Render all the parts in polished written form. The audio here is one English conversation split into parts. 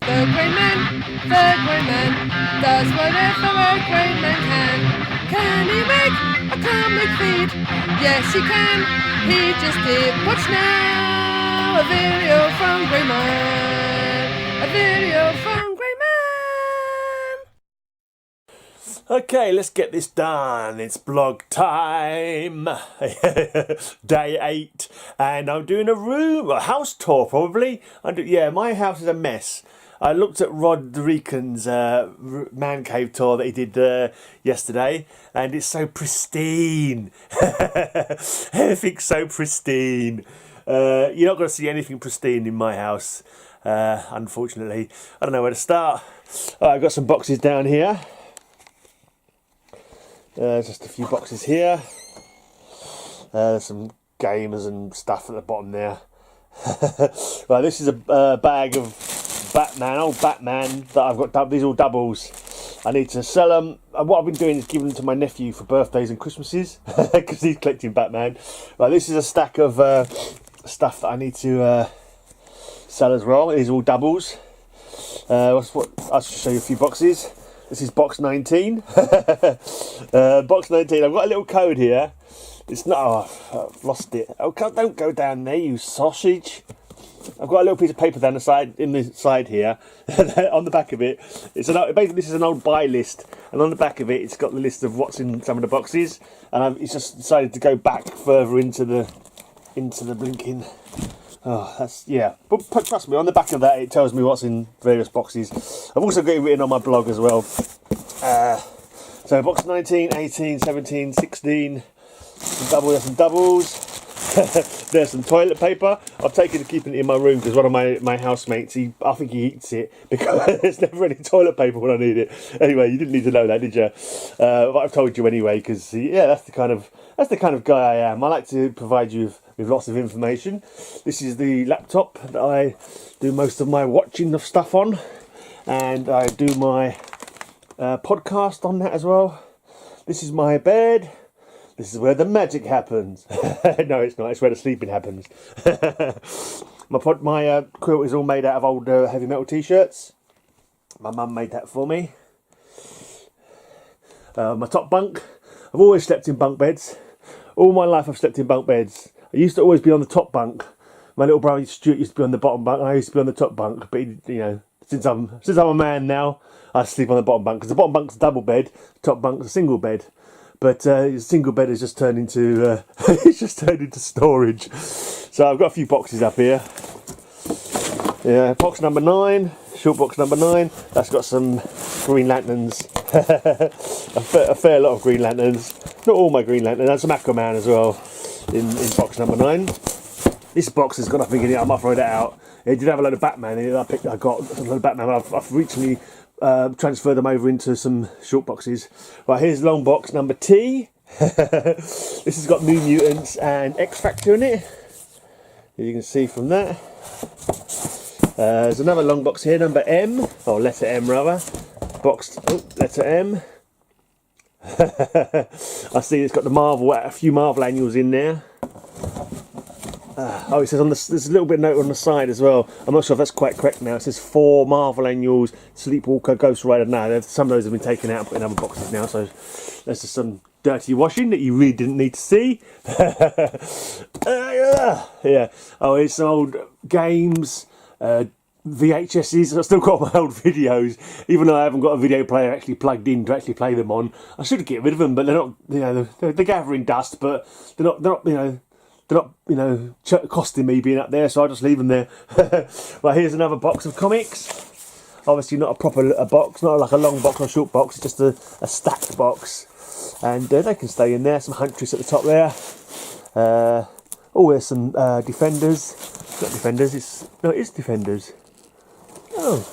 The great man, does whatever a great man can. Can he make a comic feed? Yes, he can. He just did. Watch now, a video from Great Man. A video from Great Man. Okay, let's get this done. It's blog time. Day 8. And I'm doing a house tour probably. My house is a mess. I looked at Rod Rican's man cave tour that he did yesterday, and it's so pristine. Everything's so pristine. You're not going to see anything pristine in my house, unfortunately. I don't know where to start. I've got some boxes down here. Just a few boxes here. There's some games and stuff at the bottom there. Right, this is a bag of old Batman that I've got. These are all doubles. I need to sell them. And what I've been doing is giving them to my nephew for birthdays and Christmases because he's collecting Batman. Right, this is a stack of stuff that I need to sell as well. These are all doubles. I'll show you a few boxes. This is box 19. Box 19. I've got a little code here. It's not. Oh, I've lost it. Oh, don't go down there, you sausage. I've got a little piece of paper down the side, in the side here. On the back of it, basically this is an old buy list, and on the back of it, it's got the list of what's in some of the boxes. And it's just decided to go back further into the blinking. Oh, that's, yeah. But trust me, on the back of that, it tells me what's in various boxes. I've also got it written on my blog as well. So box 19, 18, 17, 16, some doubles. There's some toilet paper. I've taken to keeping it in my room because one of my housemates, I think he eats it because there's never any toilet paper when I need it. Anyway, you didn't need to know that, did you? But I've told you anyway because that's the kind of guy I am. I like to provide you with lots of information. This is the laptop that I do most of my watching of stuff on, and I do my podcast on that as well. This is my bed. This is where the magic happens. No, it's not. It's where the sleeping happens. My quilt is all made out of old heavy metal t-shirts. My mum made that for me. My top bunk. I've always slept in bunk beds. All my life I've slept in bunk beds. I used to always be on the top bunk. My little brother Stuart used to be on the bottom bunk, and I used to be on the top bunk. But since I'm a man now, I sleep on the bottom bunk because the bottom bunk's a double bed, the top bunk's a single bed. But the single bed has just turned into storage. So I've got a few boxes up here. Yeah, box number 9, short box number 9. That's got some Green Lanterns. a fair lot of Green Lanterns. Not all my Green Lanterns. And some Aquaman as well in box number 9. This box has got nothing in it. I might throw that out. It did have a load of Batman in it. I got a load of Batman. I've recently transfer them over into some short boxes. Right, here's long box number T. This has got New Mutants and X Factor in it, as you can see from that. There's another long box here, number M, or letter M rather. Letter M. I see it's got a few Marvel annuals in there. It says there's a little bit of note on the side as well. I'm not sure if that's quite correct now. It says 4 Marvel annuals, Sleepwalker, Ghost Rider. No, some of those have been taken out and put in other boxes now. So there's just some dirty washing that you really didn't need to see. Yeah. Oh, it's some old games, VHSs. I've still got my old videos, even though I haven't got a video player actually plugged in to actually play them on. I should get rid of them, but they're not. They're gathering dust, but they're not costing me being up there, so I'll just leave them there. Right, here's another box of comics. Obviously not a proper box, not like a long box or a short box, it's just a stacked box. And they can stay in there. Some Huntress at the top there. There's some Defenders. Not Defenders, it is Defenders. Oh,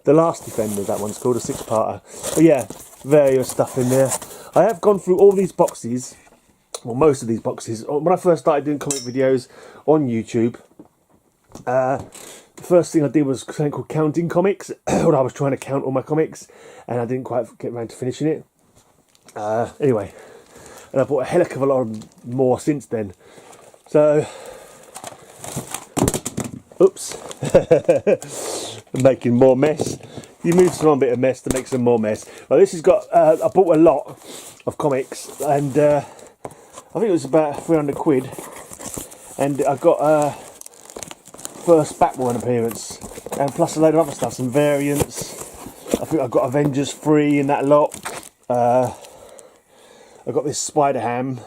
The Last Defender, that one's called, a 6-parter. But yeah, various stuff in there. I have gone through all these boxes. Well, most of these boxes. When I first started doing comic videos on YouTube, the first thing I did was something called counting comics. When I was trying to count all my comics, and I didn't quite get around to finishing it. Anyway, and I bought a heck of a lot more since then. So, oops. and making more mess. You move some bit of mess to make some more mess. Well, this has got, I bought a lot of comics, and I think it was about 300 quid, and I got first Batman appearance, and plus a load of other stuff, some variants. I think I've got Avengers 3 in that lot. I've got this Spider-Ham,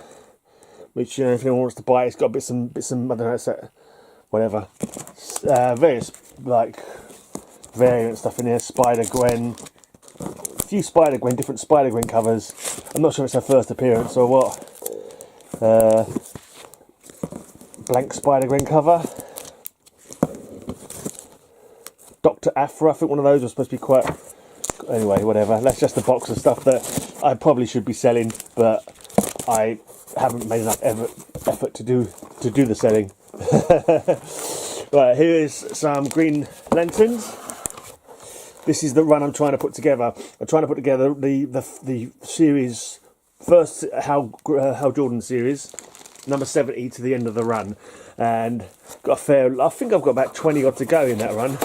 which, you know, if anyone wants to buy it, it's got some I don't know, it's whatever. Various, like, variant stuff in here. Spider-Gwen. A few Spider-Gwen, different Spider-Gwen covers. I'm not sure if it's her first appearance or what. Blank Spider-Gwen cover. Dr. Aphra, I think one of those was supposed to be quite... Anyway, whatever. That's just a box of stuff that I probably should be selling, but I haven't made enough effort to do the selling. Right, here is some Green Lanterns. This is the run I'm trying to put together. I'm trying to put together the series, first Hal Jordan series, number 70 to the end of the run, and got a fair. I think I've got about 20 odd to go in that run.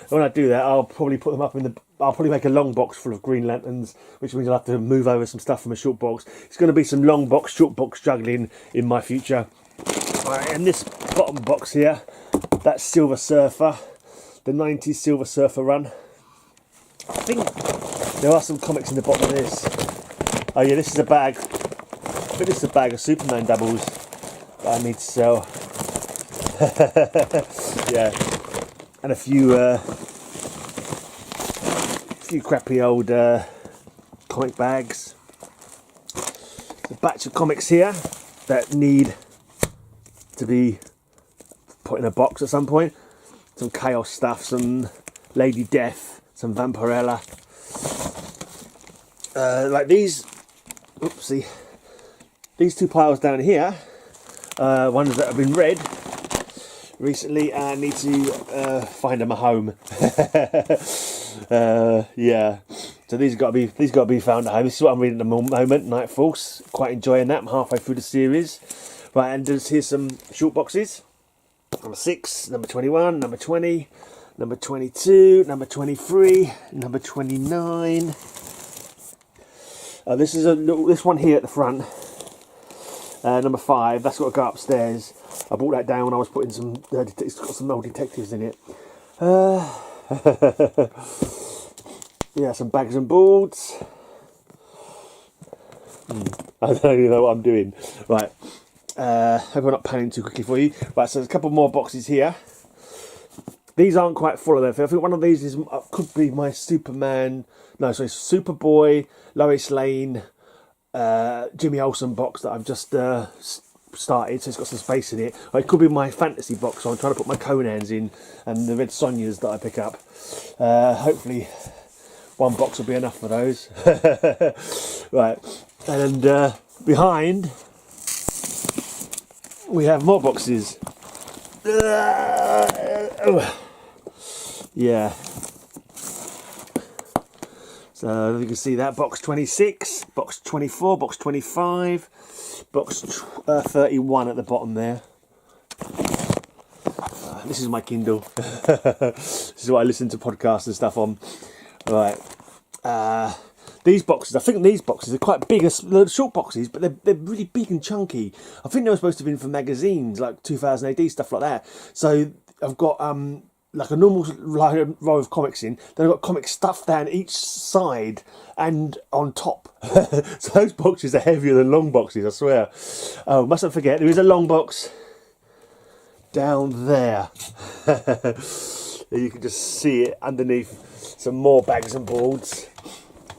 When I do that, I'll probably put them up in the. I'll probably make a long box full of Green Lanterns, which means I'll have to move over some stuff from a short box. It's going to be some long box, short box juggling in my future. Right, and this bottom box here, that's Silver Surfer, the 90s Silver Surfer run. I think there are some comics in the bottom of this. Oh yeah, this is a bag. I think this is a bag of Superman doubles that I need to sell. Yeah, and a few crappy old comic bags. There's a batch of comics here that need to be put in a box at some point. Some Chaos stuff, some Lady Death, some Vampirella. Like these, oopsie, these two piles down here, ones that have been read recently, and I need to find them a home. Yeah, so these got to be found at home. This is what I'm reading at the moment, Nightfalls. Quite enjoying that. I'm halfway through the series. Right, and here's some short boxes. Number 6, number 21, number 20, number 22, number 23, number 29. This is this one here at the front. Number 5. That's got to go upstairs. I brought that down when I was putting some. It's got some old detectives in it. Yeah, some bags and boards. I don't even know what I'm doing. Right. Hope I'm not panning too quickly for you. Right, so there's a couple more boxes here. These aren't quite full of them. I think one of these could be my Superman. No, sorry, Superboy, Lois Lane, Jimmy Olsen box that I've just started, so it's got some space in it. Or it could be my fantasy box, so I'm trying to put my Conans in and the Red Sonjas that I pick up. Hopefully one box will be enough for those. Right, and behind we have more boxes. Yeah. So you can see that box 26, box 24, box 25, box 31 at the bottom there. This is my Kindle. This is what I listen to podcasts and stuff on. Right. These boxes, I think these boxes are quite big. They're short boxes, but they're really big and chunky. I think they were supposed to have been for magazines, like 2000 AD, stuff like that. So I've got like a normal row of comics in, then I've got comics stuffed down each side and on top. So those boxes are heavier than long boxes, I swear. Oh, mustn't forget, there is a long box down there. You can just see it underneath some more bags and boards.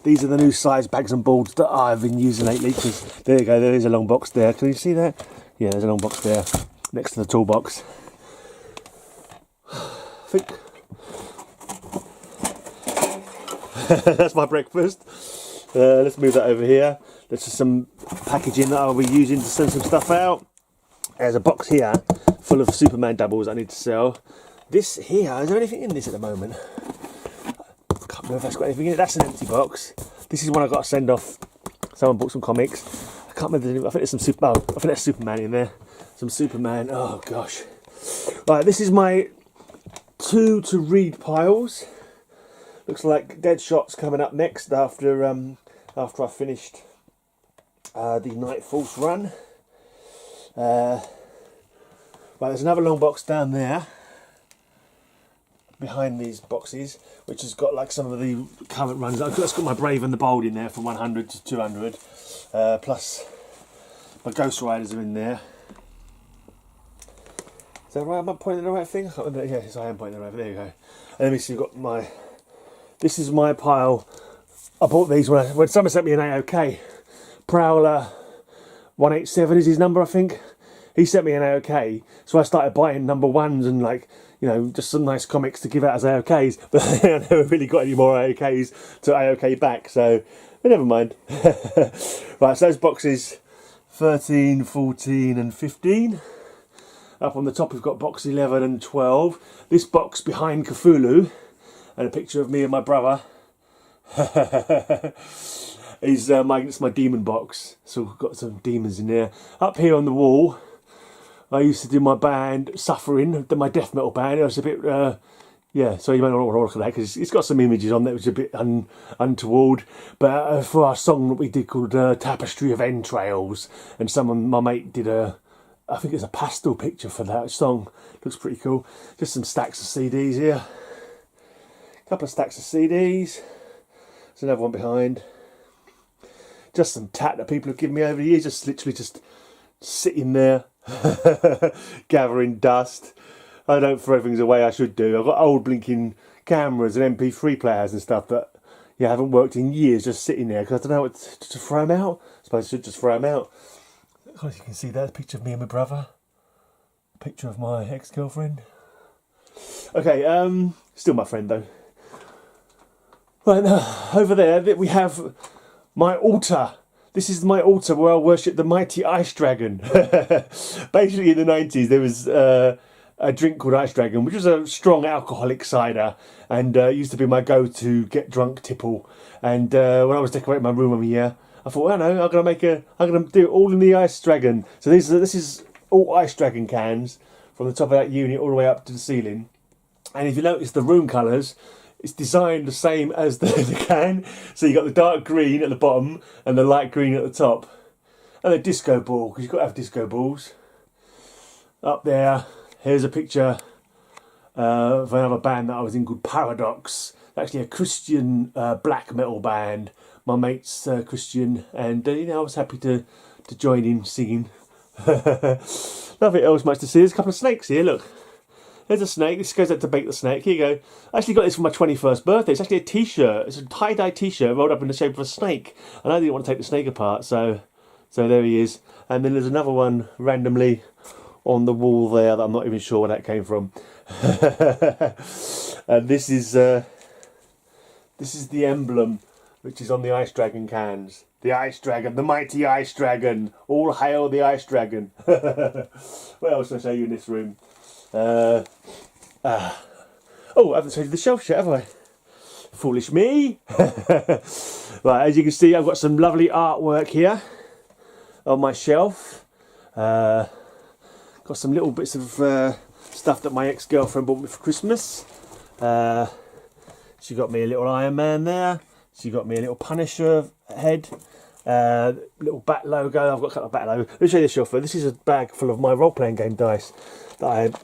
These are the new size bags and boards that I've been using lately, because there you go, there is a long box there. Can you see that? Yeah, there's a long box there next to the toolbox. I think that's my breakfast. Let's move that over here. There's just some packaging that I'll be using to send some stuff out. There's a box here full of Superman doubles I need to sell. This here, is there anything in this at the moment? I can't remember if that's got anything in it. That's an empty box. This is one I've got to send off. Someone bought some comics. I can't remember. I think there's some I think there's Superman in there. Some Superman. Oh gosh. Right, this is my 2 to read piles. Looks like Deadshot's coming up next after I finished the Night Force run. Right, there's another long box down there behind these boxes, which has got like some of the current runs. I've got my Brave and the Bold in there from 100 to 200, plus my Ghost Riders are in there. Is that right? Am I pointing the right thing? Yes, I am pointing the right thing. There you go. And let me see, you've got my... This is my pile. I bought these when someone sent me an AOK. Prowler 187 is his number, I think. He sent me an AOK, so I started buying number ones and, like, you know, just some nice comics to give out as AOKs. But I never really got any more AOKs to AOK back, so never mind. Right, so those boxes 13, 14 and 15. Up on the top we've got box 11 and 12. This box behind Cthulhu, and a picture of me and my brother, is it's my demon box. So we've got some demons in there. Up here on the wall, I used to do my band Suffering, my death metal band. It was a bit, yeah, so you might not want to look at that because it's got some images on there which are a bit untoward. But for our song that we did called Tapestry of Entrails, and my mate did I think it's a pastel picture for that song. Looks pretty cool. Just some stacks of CDs here. A couple of stacks of CDs. There's another one behind. Just some tat that people have given me over the years. Just literally just sitting there, gathering dust. I don't throw things away. I should do. I've got old blinking cameras and MP3 players and stuff that haven't worked in years. Just sitting there because I don't know what to throw them out. I suppose I should just throw them out. As you can see there, a picture of me and my brother. A picture of my ex-girlfriend. Okay, still my friend though. Right, now, over there we have my altar. This is my altar where I worship the mighty Ice Dragon. Basically in the 90s there was a drink called Ice Dragon, which was a strong alcoholic cider, and used to be my go-to get drunk tipple. And when I was decorating my room every year, I thought, well, no, I'm gonna do it all in the Ice Dragon. So this is all Ice Dragon cans from the top of that unit all the way up to the ceiling. And if you notice the room colours, it's designed the same as the can. So you got the dark green at the bottom and the light green at the top, and a disco ball because you've got to have disco balls. Up there, here's a picture of another band that I was in called Paradox. Actually, a Christian black metal band. My mate's Christian, and I was happy to join in singing. Nothing else much to see. There's a couple of snakes here. Look, there's a snake. This goes out to bake the snake. Here you go. I actually got this for my 21st birthday. It's actually a T-shirt. It's a tie-dye T-shirt rolled up in the shape of a snake, and I didn't want to take the snake apart, so there he is. And then there's another one randomly on the wall there that I'm not even sure where that came from. And this is the emblem, which is on the Ice Dragon cans. The Ice Dragon, the mighty Ice Dragon. All hail the Ice Dragon. What else can I show you in this room? Oh, I haven't showed you the shelf yet, have I? Foolish me. Right, as you can see, I've got some lovely artwork here on my shelf. Got some little bits of stuff that my ex-girlfriend bought me for Christmas. She got me a little Iron Man there. She got me a little Punisher head, little bat logo. I've got a couple of bat logos. Let me show you the shelf. This is a bag full of my role-playing game dice that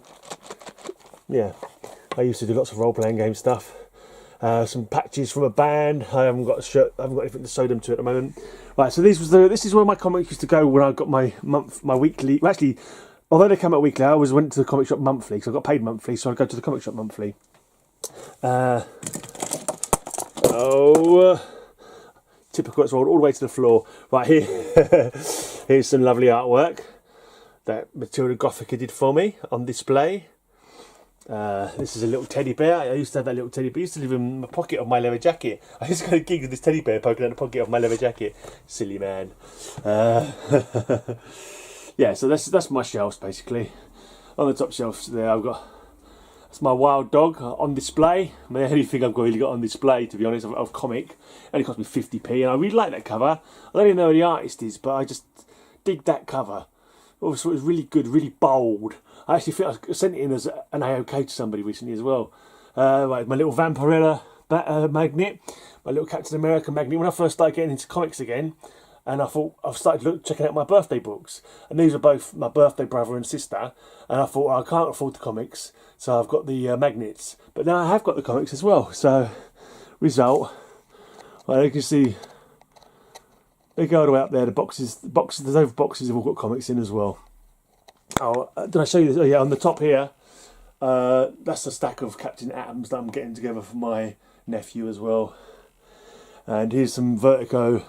I used to do lots of role-playing game stuff. Some patches from a band. I haven't got a shirt. I haven't got anything to sew them to at the moment. Right, so this is where my comics used to go when I got my weekly. Well, actually, although they come out weekly, I always went to the comic shop monthly because I got paid monthly, so I'd go to the comic shop monthly. Typical, it's rolled all the way to the floor. Right, here's some lovely artwork that Matilda Gothica did for me on display. This is a little teddy bear. I used to have that little teddy bear. I used to live in the pocket of my leather jacket. I used to go to gigs with this teddy bear poking out the pocket of my leather jacket. Silly man. Yeah, so that's my shelves basically. On the top shelves there, I've got, that's my wild dog on display. I mean, anything I've really got on display, to be honest, of comic. It only cost me 50p, and I really like that cover. I don't even know who the artist is, but I just dig that cover. Also, it was really good, really bold. I actually think I sent it in as an AOK to somebody recently as well. Like my little Vampirella magnet, my little Captain America magnet. When I first started getting into comics again, and I thought I've started checking out my birthday books, and these are both my birthday brother and sister. And I thought, well, I can't afford the comics, so I've got the magnets. But now I have got the comics as well. So, result, well, you can see they go all the way up there. The boxes. There's over boxes have all got comics in as well. Oh, did I show you this? Oh yeah, on the top here, that's a stack of Captain Atoms that I'm getting together for my nephew as well. And here's some Vertigo,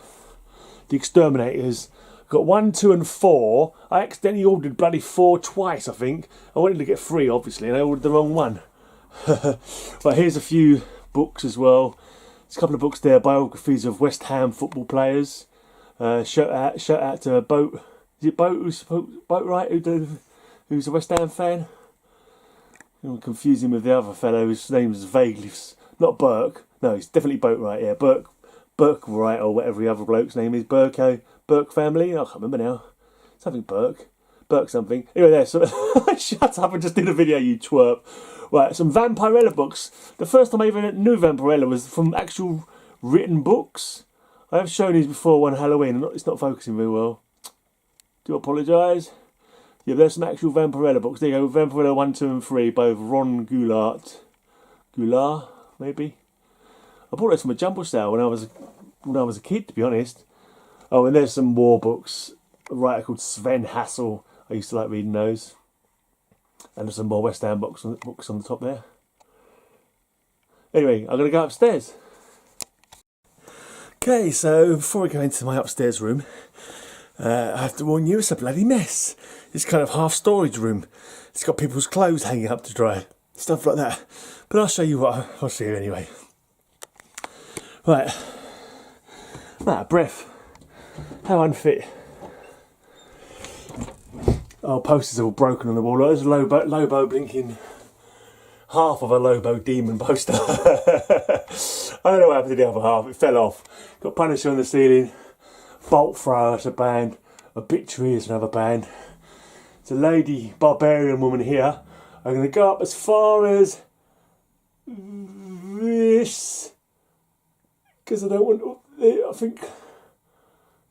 the Exterminators. Got 1, 2 and 4. I accidentally ordered bloody 4 twice, I think. I wanted to get 3, obviously, and I ordered the wrong one. But here's a few books as well. There's a couple of books there, biographies of West Ham football players. Shout out to Boat. Is it Boat? Boatwright, who's a West Ham fan? I'm confusing with the other fellow whose name is vaguely... Not Burke. No, he's definitely Boatwright, yeah. Burke Wright, or whatever the other bloke's name is. Burke family? I can't remember now. Something Burke something. Anyway, there, so shut up and just did a video, you twerp. Right, some Vampirella books. The first time I even knew Vampirella was from actual written books. I have shown these before one Halloween, and it's not focusing very well. Do apologise. Yeah, there's some actual Vampirella books. There you go, Vampirella 1, 2 and 3 by Ron Goulart, maybe? I bought those from a jumble sale when I was a kid, to be honest. Oh, and there's some war books. A writer called Sven Hassel. I used to like reading those. And there's some more West Ham books on the top there. Anyway, I'm going to go upstairs. Okay, so before we go into my upstairs room, I have to warn you, it's a bloody mess. It's kind of half storage room. It's got people's clothes hanging up to dry. Stuff like that. But I'll show you I'll show you anyway. Right. Out of breath. How unfit. Oh, posters are all broken on the wall. There's a Lobo blinking half of a Lobo demon poster. I don't know what happened to the other half. It fell off. Got Punisher on the ceiling. Bolt Thrower is a band. Obituary is another band. There's a lady barbarian woman here. I'm going to go up as far as this. Because I don't want... I think...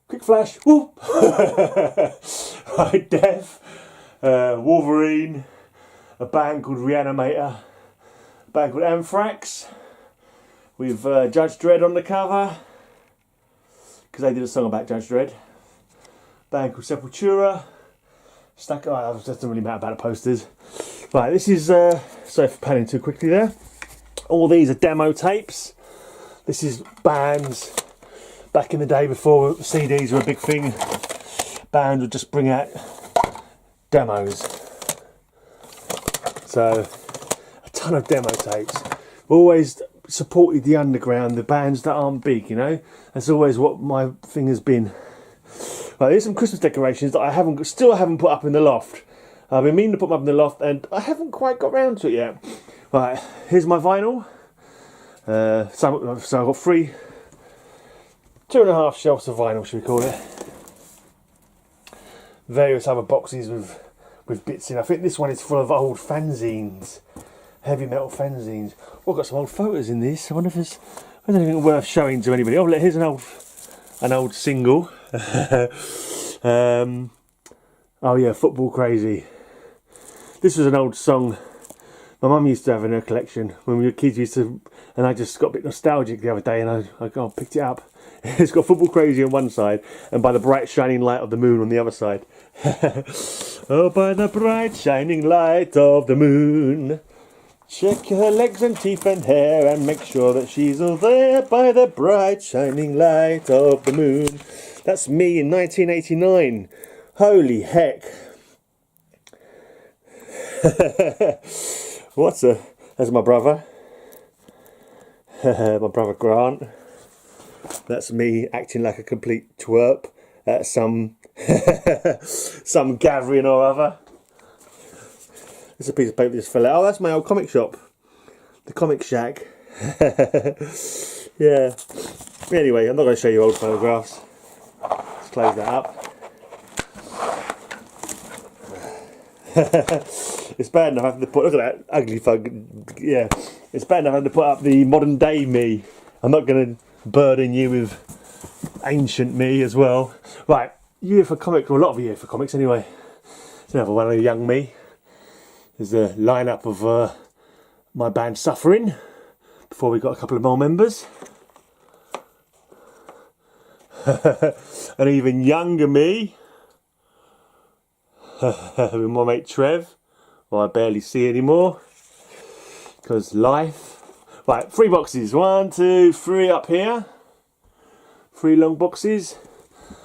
Quick flash. Woo! Right, Death. Wolverine. A band called Reanimator. A band called Anthrax. With Judge Dredd on the cover. Because they did a song about Judge Dredd. A band called Sepultura. It doesn't really matter about the posters. Right, this is... sorry for panning too quickly there. All these are demo tapes. This is bands... Back in the day before CDs were a big thing, bands would just bring out demos. So, a ton of demo tapes. We've always supported the underground, the bands that aren't big, you know? That's always what my thing has been. Right, here's some Christmas decorations that I still haven't put up in the loft. I've been meaning to put them up in the loft and I haven't quite got round to it yet. Right, here's my vinyl. So I've got 2.5 shelves of vinyl, should we call it. Various other boxes with bits in. I think this one is full of old fanzines. Heavy metal fanzines. Oh, I've got some old photos in this. I wonder if there's anything worth showing to anybody. Oh, here's an old single. Oh yeah, Football Crazy. This was an old song my mum used to have in her collection when we were kids. And I just got a bit nostalgic the other day and I picked it up. It's got Football Crazy on one side and By the Bright Shining Light of the Moon on the other side. Oh, by the bright shining light of the moon, check her legs and teeth and hair and make sure that she's all there by the bright shining light of the moon. That's me in 1989. Holy heck. That's my brother. My brother Grant. That's me acting like a complete twerp at some gathering or other. There's a piece of paper just fell out. Oh, that's my old comic shop. The Comic Shack. Yeah. Anyway, I'm not going to show you old photographs. Let's close that up. It's bad enough having to put. Look at that ugly fuck. Yeah, it's bad enough having to put up the modern day me. I'm not going to burden you with ancient me as well. Right, UFO comics, or a lot of UFO comics anyway. It's another one of young me. There's a lineup of my band Suffering. Before we got a couple of more members. And even younger me. With my mate Trev, who I barely see anymore. Because life. Right, 3 boxes. 1, 2, 3 up here. 3 long boxes.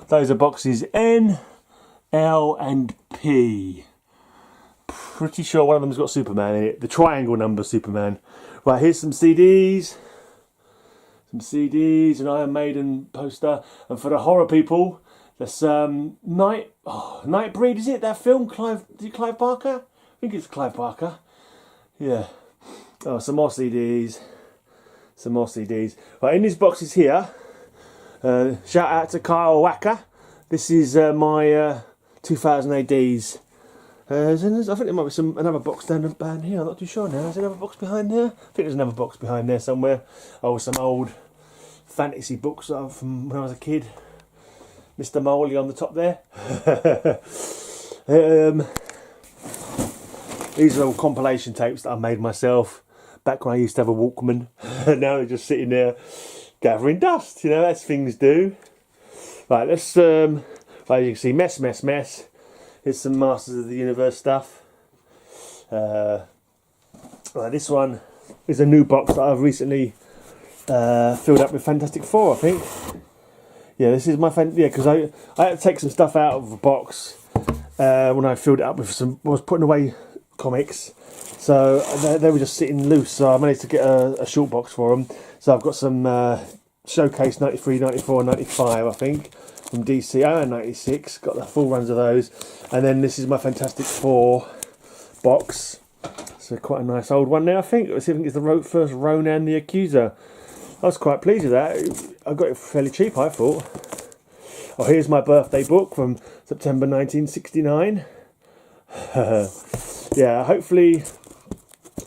Those are boxes N, L and P. Pretty sure one of them's got Superman in it. The triangle number Superman. Right, here's some CDs. An Iron Maiden poster. And for the horror people, there's Nightbreed, is it? That film? Is it Clive Barker? I think it's Clive Barker. Yeah. Oh, some more CDs. Right, in these boxes here, shout out to Kyle Wacker. This is my 2000 ADs. I think there might be another box down here. I'm not too sure now. Is there another box behind there? I think there's another box behind there somewhere. Oh, some old fantasy books from when I was a kid. Mr. Moley on the top there. These are all compilation tapes that I made myself back when I used to have a Walkman. Now they're just sitting there gathering dust. You know, as things do. Right, let's. Right, you can see mess. Here's some Masters of the Universe stuff. Right, this one is a new box that I've recently filled up with Fantastic Four, I think. Yeah, this is my because I had to take some stuff out of the box when I filled it up with I was putting away comics, so they were just sitting loose. So I managed to get a short box for them. So I've got some Showcase 93, 94, 95, I think. From DC, and 96, got the full runs of those, and then this is my Fantastic Four box. So quite a nice old one there, I think. I think it's the first Ronan the Accuser. I was quite pleased with that. I got it fairly cheap, I thought. Oh, here's my birthday book from September 1969. Yeah, hopefully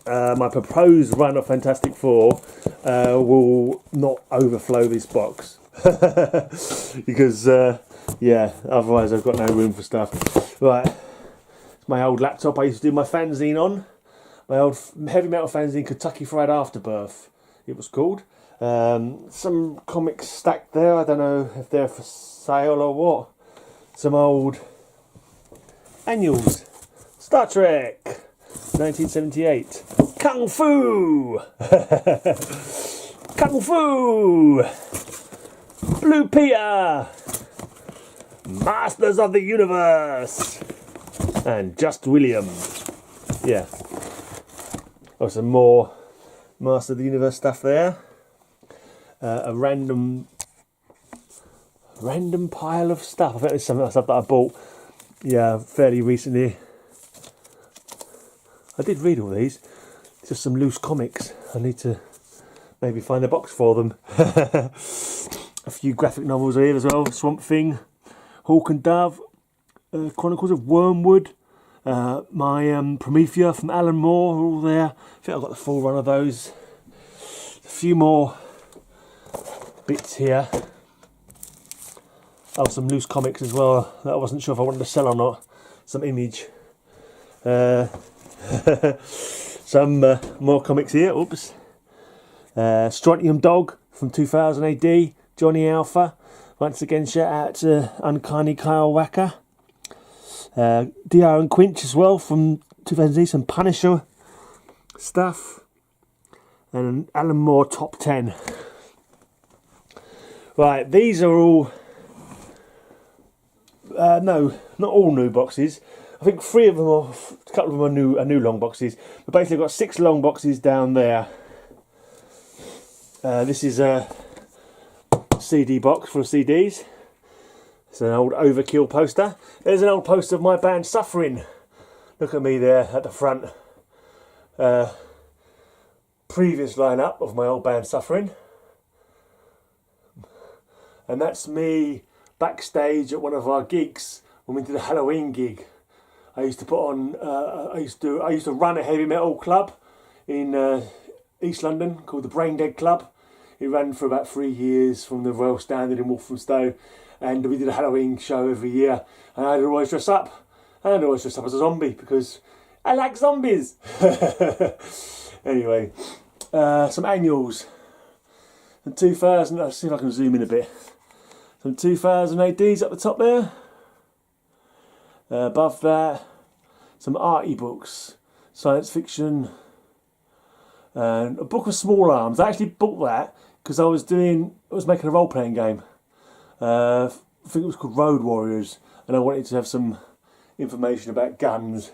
my proposed run of Fantastic Four will not overflow this box. Because yeah, otherwise I've got no room for stuff. Right, it's my old laptop I used to do my fanzine on. My old heavy metal fanzine, Kentucky Fried Afterbirth, it was called. Some comics stacked there. I don't know if they're for sale or what. Some old annuals. Star Trek 1978. Kung Fu. Kung Fu. Blue Peter, Masters of the Universe, and Just William. Yeah. Oh, some more Master of the Universe stuff there. A random pile of stuff. I think there's some stuff that I bought, yeah, fairly recently. I did read all these. Just some loose comics. I need to maybe find a box for them. A few graphic novels here as well. Swamp Thing, Hawk and Dove, Chronicles of Wormwood, my Promethea from Alan Moore, all there. I think I've got the full run of those. A few more bits here. Oh, some loose comics as well that I wasn't sure if I wanted to sell or not. Some Image. Some more comics here. Oops. Strontium Dog from 2000 AD. Johnny Alpha. Once again, shout out to Uncanny Kyle Wacker. DR and Quinch as well from 2000. Some Punisher stuff. And an Alan Moore top 10. Right, these are all... no, not all new boxes. I think 3 of them are... A couple of them are new long boxes. But basically I've got 6 long boxes down there. This is a CD box full of CDs. It's an old Overkill poster. There's an old poster of my band Suffering. Look at me there at the front. Previous lineup of my old band Suffering. And that's me backstage at one of our gigs when we did a Halloween gig I used to put on. I used to run a heavy metal club in East London called the Brain Dead Club. It ran for about 3 years from the Royal Standard in Walthamstow, and we did a Halloween show every year. And I'd always dress up. And I'd always dress up as a zombie because I like zombies. Anyway, some annuals. In 2000, let's see if I can zoom in a bit. Some 2000 ADs up the top there. Above that, some arty books, science fiction, and a book of small arms. I actually bought that because I was making a role playing game. I think it was called Road Warriors, and I wanted to have some information about guns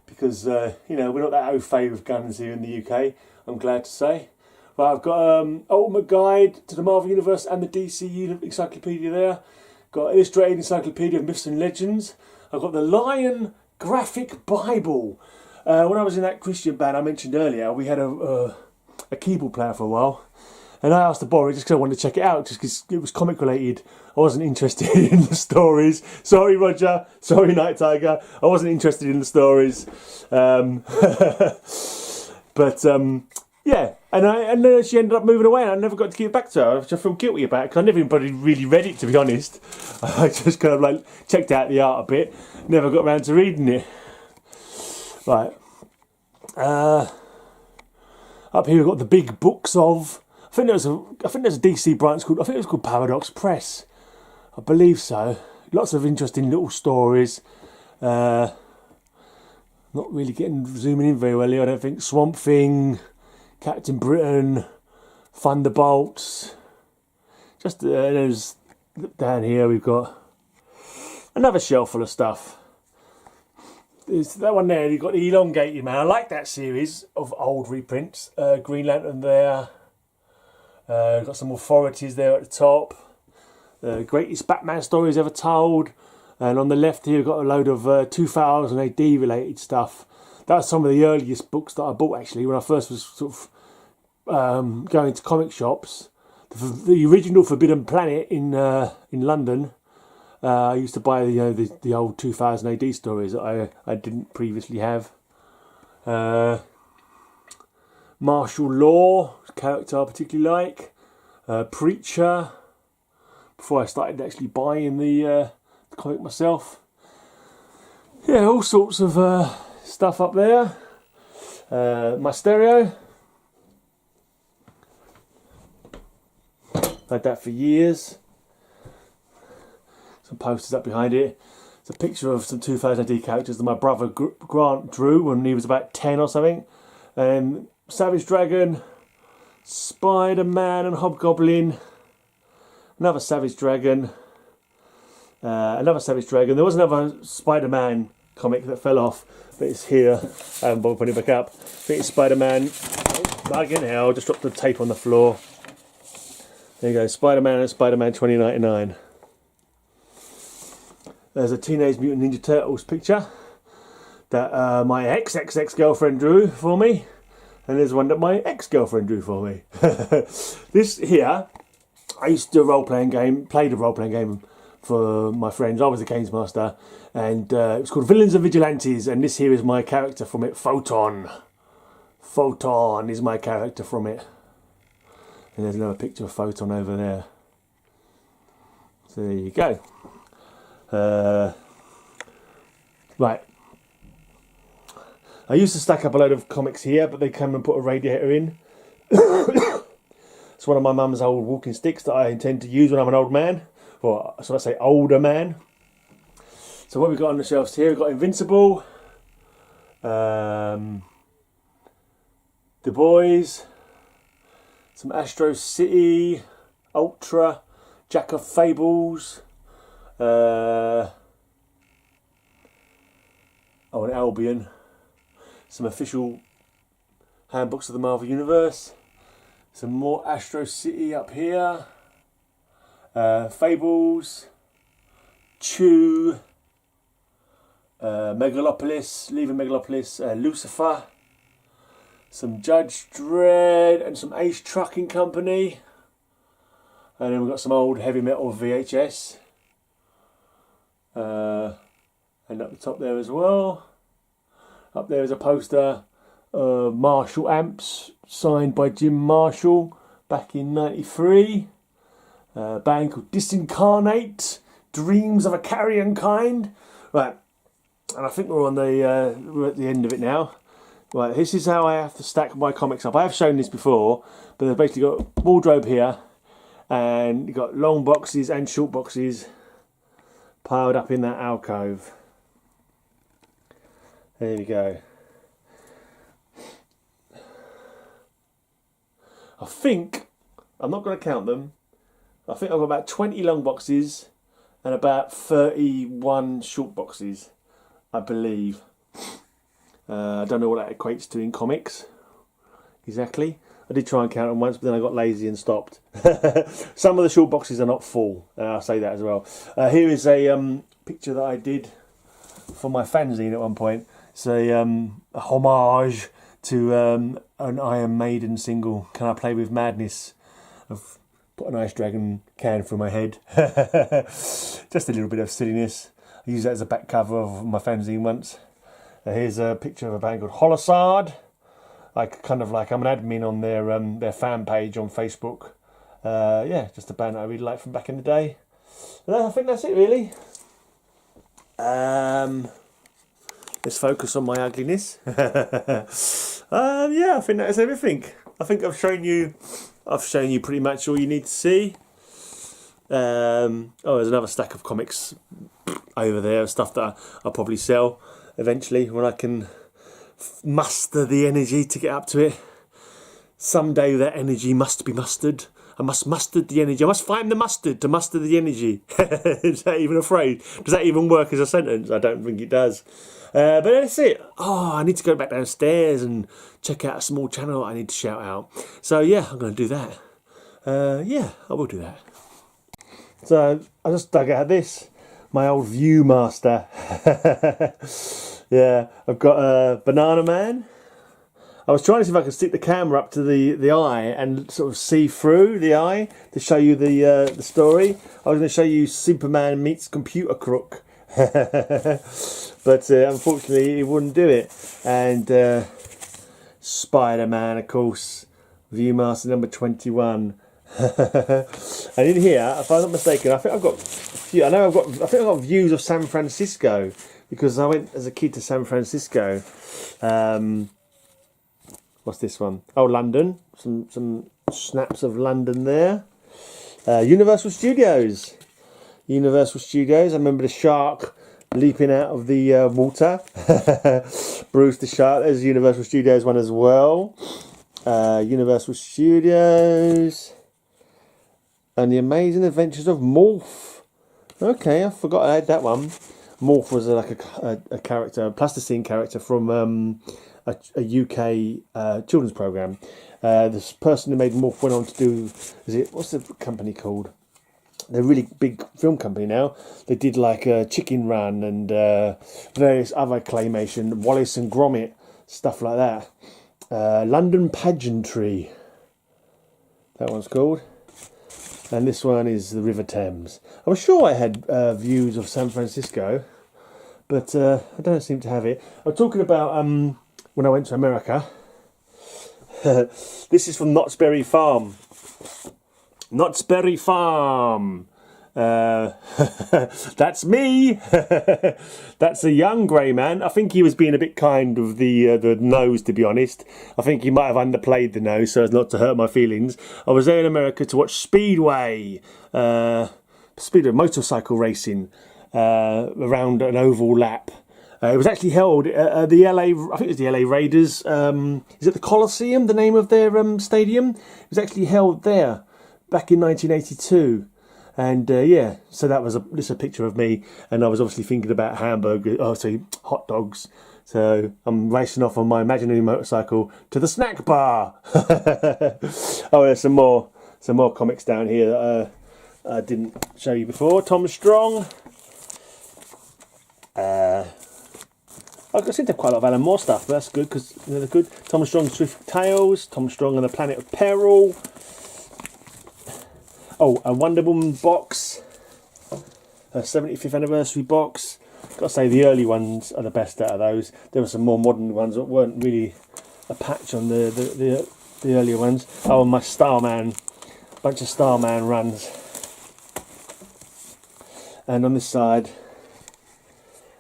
because you know, we're not that au fait with guns here in the UK. I'm glad to say. Right, I've got Ultimate Guide to the Marvel Universe and the DC Encyclopedia there. Got Illustrated Encyclopedia of Myths and Legends. I've got the Lion Graphic Bible. When I was in that Christian band I mentioned earlier, we had a keyboard player for a while, and I asked to borrow it just because I wanted to check it out, just because it was comic related. I wasn't interested in the stories. Sorry, Roger. Sorry, Night Tiger. I wasn't interested in the stories. But yeah, and then she ended up moving away, and I never got to give it back to her, which I feel guilty about because I never even really read it, to be honest. I just kind of like checked out the art a bit, never got around to reading it. Right, up here we've got the big books of. I think there's a DC branch called. I think it was called Paradox Press. I believe so. Lots of interesting little stories. Not really zooming in very well here, I don't think. Swamp Thing, Captain Britain, Thunderbolts. Just there's down here we've got another shelf full of stuff. There's that one there. You've got the Elongated Man. I like that series of old reprints. Green Lantern there. Got some authorities there at the top. Greatest Batman stories ever told. And on the left here we've got a load of 2000 AD related stuff. That's some of the earliest books that I bought actually when I first was sort of going to comic shops. The original Forbidden Planet in London. I used to buy the old 2000 AD stories that I didn't previously have. Martial Law, character I particularly like. Preacher. Before I started actually buying the comic myself. Yeah, all sorts of stuff up there. My stereo. Had that for years. Some posters up behind it. It's a picture of some 2000 AD characters that my brother Grant drew when he was about 10 or something. Savage Dragon, Spider-Man and Hobgoblin, another Savage Dragon, another Savage Dragon. There was another Spider-Man comic that fell off, but it's here. I haven't bothered putting it back up. I think it's Spider-Man. Bugging hell, just dropped the tape on the floor. There you go, Spider-Man and Spider-Man 2099. There's a Teenage Mutant Ninja Turtles picture that my ex-girlfriend drew for me. And there's one that my ex-girlfriend drew for me. This here, I used to do played a role-playing game for my friends. I was the games master. And it was called Villains and Vigilantes. And this here is my character from it, Photon. Photon is my character from it. And there's another picture of Photon over there. So there you go. Right. I used to stack up a load of comics here, but they came and put a radiator in. It's one of my mum's old walking sticks that I intend to use when I'm an old man. Or should I say older man. So what we've got on the shelves here, we've got Invincible. The Boys. Some Astro City. Ultra. Jack of Fables. And Albion. Some official handbooks of the Marvel Universe. Some more Astro City up here. Fables. Chew. Megalopolis. Leaving Megalopolis. Lucifer. Some Judge Dredd and some Ace Trucking Company. And then we've got some old heavy metal VHS. and up the top there as well. Up there is a poster of Marshall amps signed by Jim Marshall back in '93. A band called Disincarnate, Dreams of a Carrion Kind. Right, and I think we're at the end of it now. Right, this is how I have to stack my comics up. I have shown this before, but they've basically got a wardrobe here, and you've got long boxes and short boxes piled up in that alcove. There we go. I think, I'm not going to count them, I think I've got about 20 long boxes and about 31 short boxes, I believe. I don't know what that equates to in comics exactly. I did try and count them once, but then I got lazy and stopped. Some of the short boxes are not full, I'll say that as well. Here is a picture that I did for my fanzine at one point. It's a homage to an Iron Maiden single, Can I Play With Madness? I've put an Ice Dragon can through my head. Just a little bit of silliness. I used that as a back cover of my fanzine once. Here's a picture of a band called Holossard. I'm an admin on their fan page on Facebook. Yeah, just a band that I really like from back in the day. And I think that's it really. Let's focus on my ugliness. Yeah, I think that's everything. I think I've shown you pretty much all you need to see. There's another stack of comics over there, stuff that I'll probably sell eventually when I can muster the energy to get up to it. Someday that energy must be mustered. I must muster the energy. I must find the mustard to muster the energy. Is that even a phrase? Does that even work as a sentence? I don't think it does. But that's it. Oh, I need to go back downstairs and check out a small channel I need to shout out. So yeah, I'm going to do that. Yeah, I will do that. So I just dug out this, my old Viewmaster. Yeah, I've got a Banana Man. I was trying to see if I could stick the camera up to the eye and sort of see through the eye to show you the story. I was going to show you Superman meets Computer Crook. But unfortunately he wouldn't do it. And Spider-Man, of course, Viewmaster number 21. And in here, if I'm not mistaken, I think I've got views of San Francisco, because I went as a kid to San Francisco. What's this one? Oh, London. Some snaps of London there. Universal Studios. Universal Studios. I remember the shark leaping out of the water. Bruce the shark. There's Universal Studios one as well. Universal Studios. And the Amazing Adventures of Morph. Okay, I forgot I had that one. Morph was like a character, a plasticine character from a UK children's programme. This person who made Morph went on to do, what's the company called? They're a really big film company now. They did like Chicken Run and various other claymation, Wallace and Gromit, stuff like that. London Pageantry, that one's called. And this one is the River Thames. I was sure I had views of San Francisco, but I don't seem to have it. I was talking about when I went to America. This is from Knott's Berry Farm. Knott's Berry Farm. That's me. That's a young grey man. I think he was being a bit kind of the nose, to be honest. I think he might have underplayed the nose so as not to hurt my feelings. I was there in America to watch Speedway motorcycle racing around an oval lap. It was actually held at the LA. I think it was the LA Raiders. Is it the Coliseum? The name of their stadium? It was actually held there back in 1982. And yeah, so that was just a picture of me, and I was obviously thinking about hot dogs. So I'm racing off on my imaginary motorcycle to the snack bar. Oh, there's some more comics down here that I didn't show you before. Tom Strong. I seem to have quite a lot of Alan Moore stuff, but that's good because they're good. Tom Strong's Terrific Tales, Tom Strong and the Planet of Peril. Oh, a Wonder Woman box, a 75th anniversary box. Got to say, the early ones are the best out of those. There were some more modern ones that weren't really a patch on the earlier ones. Oh, and my Starman, bunch of Starman runs. And on this side,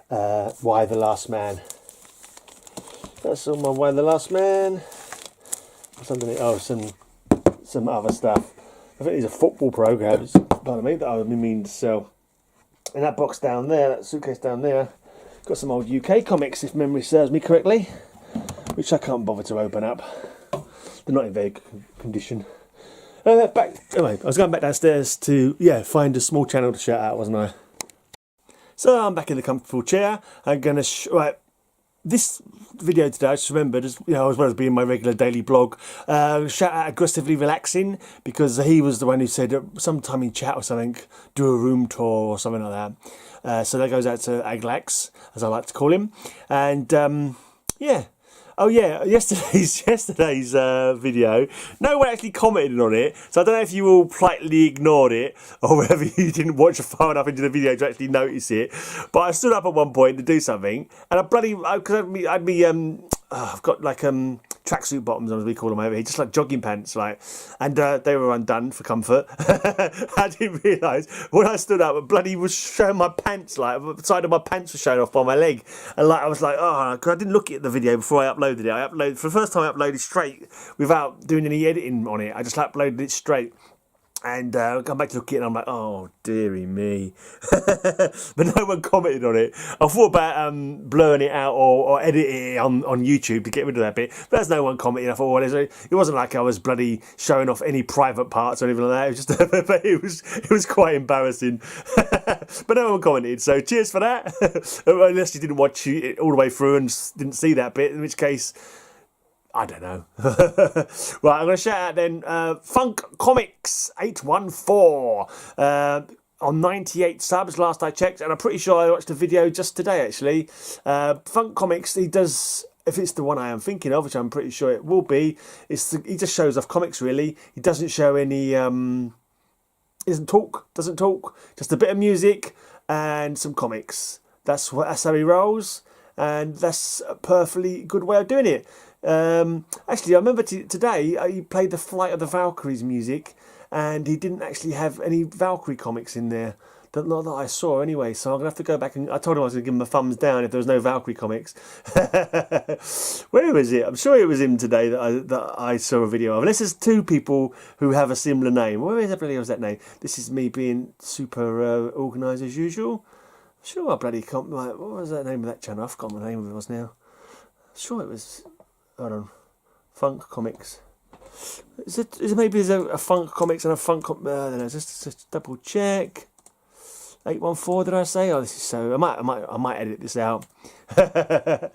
Why the Last Man. That's all my Why the Last Man. What's underneath? Oh, some other stuff. I think these are football programs, pardon me, that I mean to sell. In that box down there, that suitcase down there, got some old UK comics, if memory serves me correctly, which I can't bother to open up. They're not in very good condition. Anyway, I was going back downstairs to find a small channel to shout out, wasn't I? So I'm back in the comfortable chair. I'm going to this video today, I just remembered, as well as being my regular daily blog, shout out Aggressively Relaxing, because he was the one who said sometime in chat or something, do a room tour or something like that. So that goes out to Aglax, as I like to call him. And yesterday's video, no one actually commented on it, so I don't know if you all politely ignored it or whether you didn't watch far enough into the video to actually notice it. But I stood up at one point to do something, and I've got like tracksuit bottoms, as we call them over here, just like jogging pants, and they were undone for comfort. I didn't realise when I stood up, bloody was showing my pants, the side of my pants was showing off by my leg, and I was like, oh, because I didn't look at the video before I uploaded it. For the first time I uploaded straight without doing any editing on it. I just uploaded it straight. And I come back to look at it and I'm like, oh, dearie me. But no one commented on it. I thought about blurring it out or editing it on YouTube to get rid of that bit. But there's no one commented. I thought, well, it wasn't like I was bloody showing off any private parts or anything like that. It was just, but it was quite embarrassing. But no one commented. So cheers for that. Unless you didn't watch it all the way through and didn't see that bit, in which case, I don't know. Right, I'm going to shout out then Funk Comics 814 on 98 subs last I checked, and I'm pretty sure I watched a video just today actually. Funk Comics, he does, if it's the one I am thinking of, which I'm pretty sure it will be, he just shows off comics really. He doesn't show any, doesn't talk, just a bit of music and some comics. That's how he rolls, and that's a perfectly good way of doing it. Actually, I remember today he played the Flight of the Valkyries music, and he didn't actually have any Valkyrie comics in there. Not that I saw anyway, so I'm going to have to go back and... I told him I was going to give him a thumbs down if there was no Valkyrie comics. Where was it? I'm sure it was him today that I saw a video of. Unless there's two people who have a similar name. Where exactly was that name? This is me being super organised as usual. I'm sure I bloody can't... What was that name of that channel? I forgot what the name of it was now. I'm sure it was... Hold on. Funk Comics. Is it maybe there's a Funk Comics and a Funk... I don't know, just double check. 814, did I say? Oh, this is so... I might edit this out. Yeah,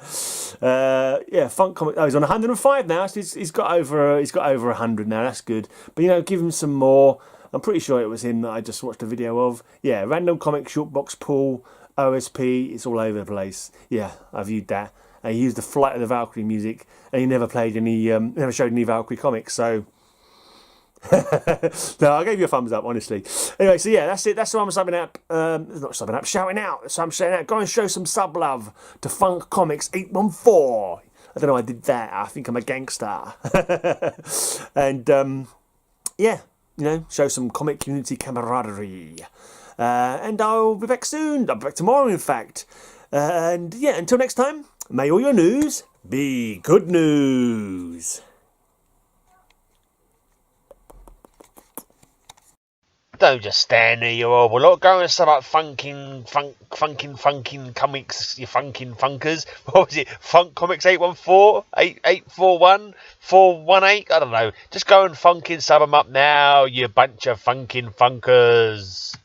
Funk Comics... Oh, he's on 105 now. So he's got over 100 now. That's good. But, give him some more. I'm pretty sure it was him that I just watched a video of. Yeah, Random Comic Short Box Pool, OSP. It's all over the place. Yeah, I viewed that. And he used the Flight of the Valkyrie music, and he never played any, never showed any Valkyrie comics. So, no, I gave you a thumbs up, honestly. Anyway, so yeah, that's it. That's why I'm shouting out. Shouting out. So I'm shouting out. Go and show some sub love to Funk Comics 814. I don't know. I did that. I think I'm a gangster. And show some comic community camaraderie. And I'll be back soon. I'll be back tomorrow, in fact. And yeah, until next time. May all your news be good news. Don't just stand there, you horrible lot. Go and start funking comics, you funking funkers. What was it? Funk Comics 814? 8841? 418? I don't know. Just go and funking sub them up now, you bunch of funking funkers.